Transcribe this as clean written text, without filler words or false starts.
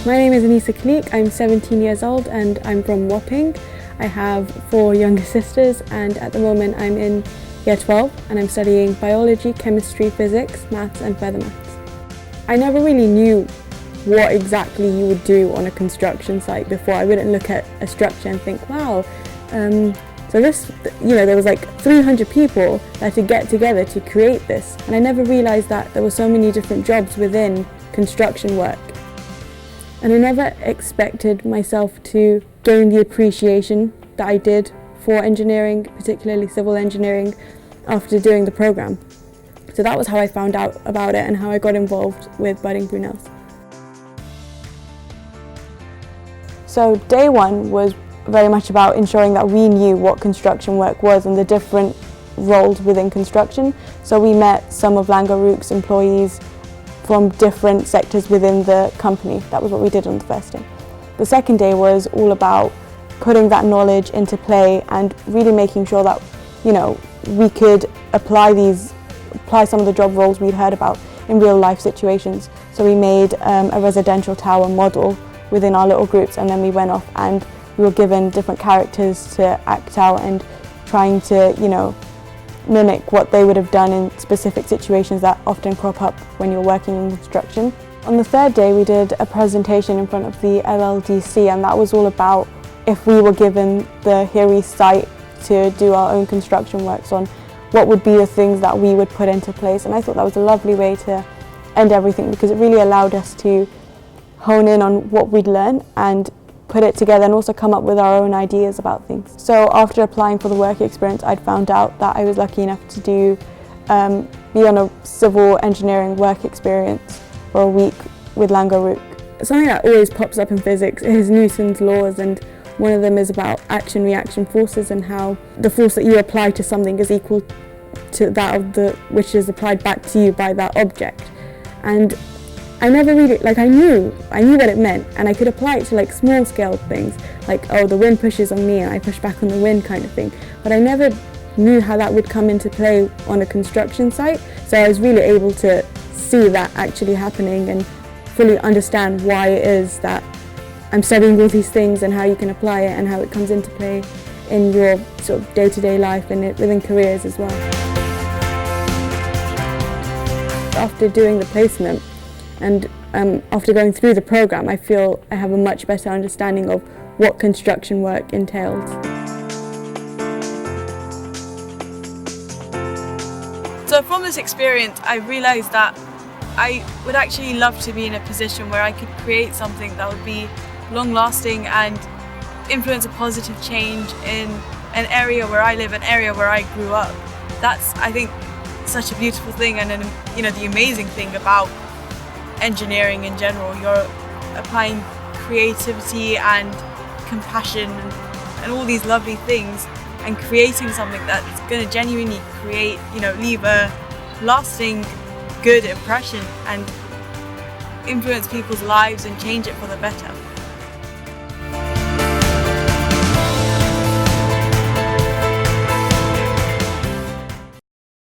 My name is Anissa Kalik, I'm 17 years old and I'm from Wapping. I have 4 younger sisters and at the moment I'm in year 12 and I'm studying biology, chemistry, physics, maths and further maths. I never really knew what exactly you would do on a construction site before. I wouldn't look at a structure and think, wow, so this, there was like 300 people that had to get together to create this. And I never realised that there were so many different jobs within construction work. And I never expected myself to gain the appreciation that I did for engineering, particularly civil engineering, after doing the programme. So that was how I found out about it and how I got involved with budding Brunels. So day one was very much about ensuring that we knew what construction work was and the different roles within construction. So we met some of Langerook's employees from different sectors within the company. That was what we did on the first day. The second day was all about putting that knowledge into play and really making sure that, we could apply some of the job roles we'd heard about in real life situations. So we made a residential tower model within our little groups, and then we went off and we were given different characters to act out and trying to, mimic what they would have done in specific situations that often crop up when you're working in construction. On the third day we did a presentation in front of the LLDC, and that was all about if we were given the Here site to do our own construction works on, what would be the things that we would put into place. And I thought that was a lovely way to end everything because it really allowed us to hone in on what we'd learned and put it together and also come up with our own ideas about things. So after applying for the work experience, I'd found out that I was lucky enough to be on a civil engineering work experience for a week with Langerook. Something that always pops up in physics is Newton's laws, and one of them is about action-reaction forces and how the force that you apply to something is equal to that of which is applied back to you by that object. And I never really, I knew what it meant, and I could apply it to small scale things, the wind pushes on me and I push back on the wind kind of thing. But I never knew how that would come into play on a construction site. So I was really able to see that actually happening and fully understand why it is that I'm studying all these things and how you can apply it and how it comes into play in your sort of day-to-day life and within careers as well. After doing the placement, and after going through the programme, I feel I have a much better understanding of what construction work entails. So from this experience, I realised that I would actually love to be in a position where I could create something that would be long-lasting and influence a positive change in an area where I live, an area where I grew up. That's, I think, such a beautiful thing, and the amazing thing about engineering in general. You're applying creativity and compassion and all these lovely things and creating something that's going to genuinely leave a lasting good impression and influence people's lives and change it for the better.